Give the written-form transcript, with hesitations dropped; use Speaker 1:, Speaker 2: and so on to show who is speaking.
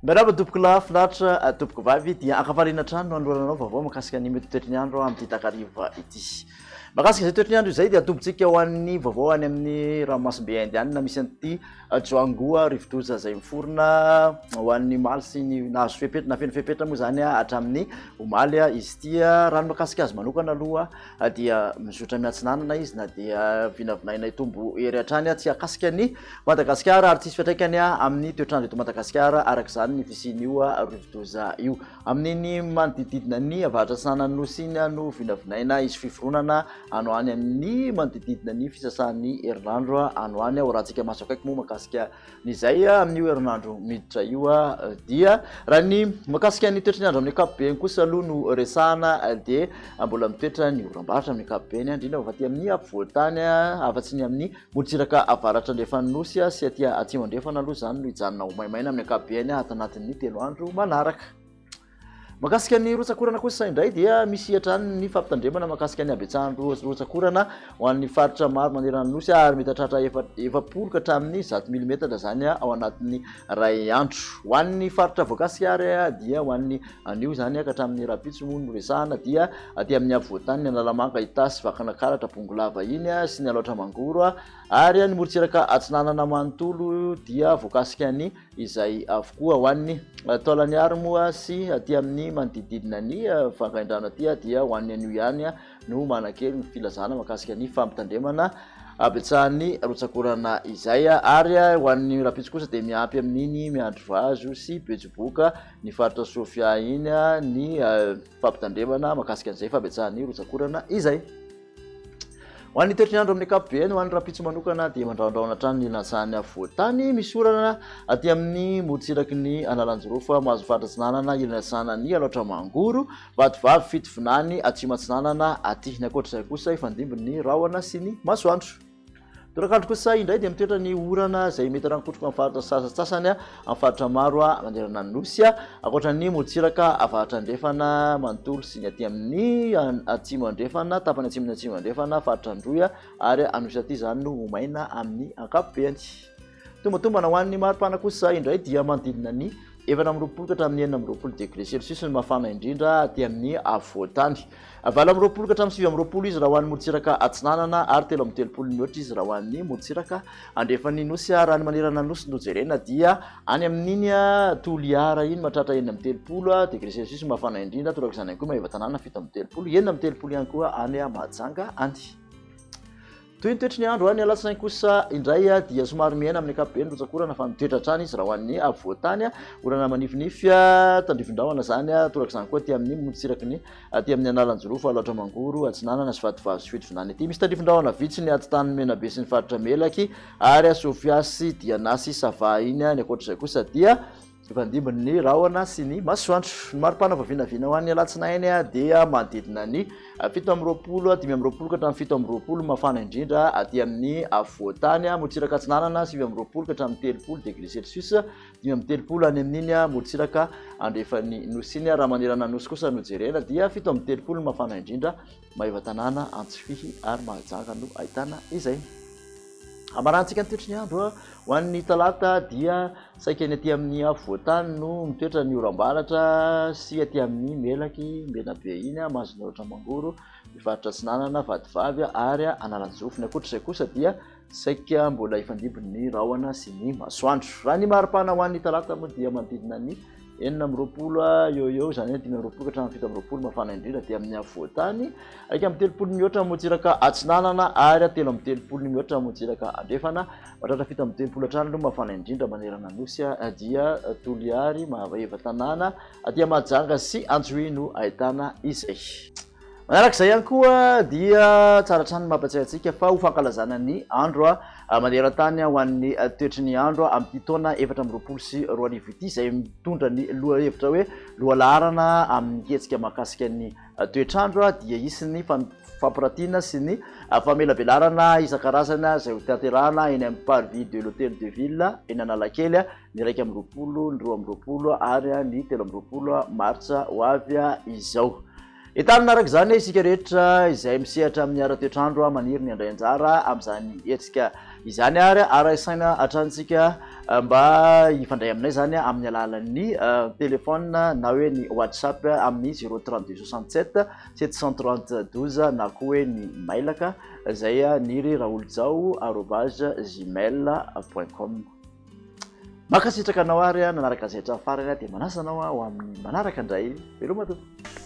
Speaker 1: Merhaba tompoko lafinaritra tompoko vavy dia akafarina trano androananao vaovao makasika ny mety toetriny andro amin'ny takariva ity. Makasika izay toetriny andro izay dia atombotsika ho an'ny vaovao any amin'ny ranomasimbe indianina misy an'ity Tsoangoa rivodoza izay miforona ho an'ny maly sy ny nahazo fepetra na feno fepetra moa zany hatramin'ny omaly izy ity rano makasika azy manokana aloha dia mizotra miatsinanana izy na dia vinavinaina itombo ery hatrany tsy akasika ny Madagasikara ary tsisy fiantraikany amin'ny toetrandro eto Madagasikara arak'izany ny fisian'io rivodoza io amin'iny manodididina ny avaratra Antsinanana nosy iny no vinavinaina izy fiforonana ano any amin'ny manodididina ny fisasan'ny herinandro ano any ao raha antsika maso akaiky moa makasika n'izay amin'io herinandro miditra io dia raha ny makasika ny toetrany andro amin'ny ankapobeny kosa aloha no resahana dia mbola mitoetra ny oram-baratra amin'ny ankapobeny indrindra fa aty amin'ny afovoantany afa-tsy ny amin'ny morotsiraka avaratra andrefana nosy sy aty atsimo andrefana aloha zany no hijanona ho maimaina amin'ny ankapobeny ato anatin'ny 3 andro manaraka. Makasika ny rotsakorana kosa indray dia misy hatrany ny fampitandremana makasika ny abetsahany rotsakorana ho an'ny faritra maro manerana ny nosy ary mety hatratra 20 ka hatramin'ny 100 mm zany ao anatin'ny ray andro. Ho an'ny faritra voankasikary dia ho an'ny anio zany ka hatramin'ny rapitso moa no resahana dia aty amin'ny afovoantany ny Analamanga Itasy Vakana Karatra Pongolava iny sy ny Alaotra Mangoro ary ny morotsiraka Atsinanana Manontolo dia voakasika ny izay avokoa ho an'ny Taolaniary moa sy aty amin'ny manodididina ny fangaindrano aty dia ho an'ny anio ihany no manakely ny filazana makasika ny fampitandremana abetsahan'ny rotsakorana izay ary ho an'ny rapitso kosa dia miampy amin'iny miandry vazo sy bejoboka ny faritra Sofia iny ny fampitandremana makasika an'izay fabetsahan'ny rotsakorana izay. Ho an'ny toetriny andro amin'ny ankapobeny ho an'ny rapitso manokana dia mandraondraona hatrany ny lansahany afovoantany misy orana aty amin'ny morotsiraky ny Analanjorofa mahazo faritra Atsinanana ilasana ny Alaotra Mangoro Vatovavy Fitovinany Atsimo Atsinanana aty ny ankoatr'izay kosa ifandimbin'ny rahona sy ny masoandro. Torakandro kosa indray dia mitoetra ny orana izay mety rankotroko amin'ny faritra sasasasany amin'ny faritra maro manerana ny nosy ankoatra ny morotsiraka avaratra andrefana manontolo sy ny aty amin'ny atsimo andrefana tapany atsimony atsimo andrefana faritra Androy ary anosy aty zany no omaina amin'ny ankapobeny. Tombatombana ho an'ny maripana kosa indray dia manodidina ny 20 ka hatramin'ny 20 degré Celsius ny mafana indrindra aty amin'ny afovoantany. 20 ka hatramin'ny 20 izy raha ho an'ny morotsiraka Atsinanana ary 30 minitra izy raha ho an'ny morotsiraka andrefany nosy raha ny manerana nosy no jerena dia any amin'iny Toliara iny mahatratra 30 degré Celsius mafana indrindra torak'izany ihany koa Maivatanana 17 30 ihany koa any Mahajanga any. Toy ny toetriny andro any alatsinainy kosa indray dia somary miaina amin'ny ankapobeny rotsakorana fa mitoetra hatrany izy raha ho an'ny afovoantany orana manifinify tandrivindrahona zany torak'izany koa aty amin'ny morotsiraky ny aty amin'ny Analanjorofa Alaotra Mangoro Atsinanana sy Vatovavy sy Fitovinany aty misy tandrivindrahona vitsy ny aty-tany Menabe sy ny faritra Melaky ary Sofia sy Dianasy Sava iny ny ankoatr'izay kosa dia ifandimbin'ny rahona sy ny masoandro. Ny maripana vavinavina ho an'ny alatsinainy dia manodidina ny 17 ka hatramin'ny 17 mafana indrindra aty amin'ny afovoantany morotsiraka Atsinanana 20 ka hatramin'ny 30 degré Celsius 30 any amin'iny morotsiraka andrefany nosy iny raha manerana nosy kosa no jerena dia 30 mafana indrindra Maivatanana Antsifihy ary Mahajanga no ahitana izay. Amarantsika ny toetriny andro ho an'ny talata dia saikany aty amin'ny afovoantany no mitoetra ny oram-baratra sy aty amin'ny Melaky Menabe iny mahazo ny Alaotra Mangoro ny faritra Atsinanana Vatovavy ary Analanjorofa ny ankoatr'izay kosa dia saika mbola ifandimbin'ny rahona sy ny masoandro. Raha ny maripana ho an'ny talata moa dia manodidina ny 20 eo zany 20 ka hatramin'ny 17 mafana indrindra dia amin'ny afovoantany ary amin'ny 30 minitra morotsiraka Atsinanana ary 30 minitra morotsiraka andrefana mahatratra 17 hatrany no mafana indrindra manerana nosy dia Toliary Maivatanana aty Mahajanga sy Antsihy no ahitana izay. Manarak'izay ihany koa dia tsara hatrany mampatsiahy antsika fa ho fankalazana ny andro maneran-tany ho an'ny toetriny andro amin'ny taona 2020 sy 2020 ity izay mitondra ny lohahevitra hoe lohalarana amin'ny hetsika mahakasika ny toetrandro dia isy fampiratiana sy ny famelabelarana isan-karazana izay ho tanterahana eny amin'ny parvis de l'hôtel de ville eny Analakely ny 1 ny 2 ary ny 3 martsa ho avy izao. Etanina araka izany isika rehetra izay misehatra amin'ny ara-toetrandro maniry ny andray anjara amin'izany hetsika izany ary arasaina atrantsika mba ifandray aminay zany amin'ny alalan'ny téléphone na hoe ny WhatsApp amin'ny 032 67 732 na koa hoe ny mailaka zay niry raoulzao@gmail.com. Makasitraka anao ary nanaraka zaitra farany dia manasanao ho amin'ny manaraka indray veloma tompoko.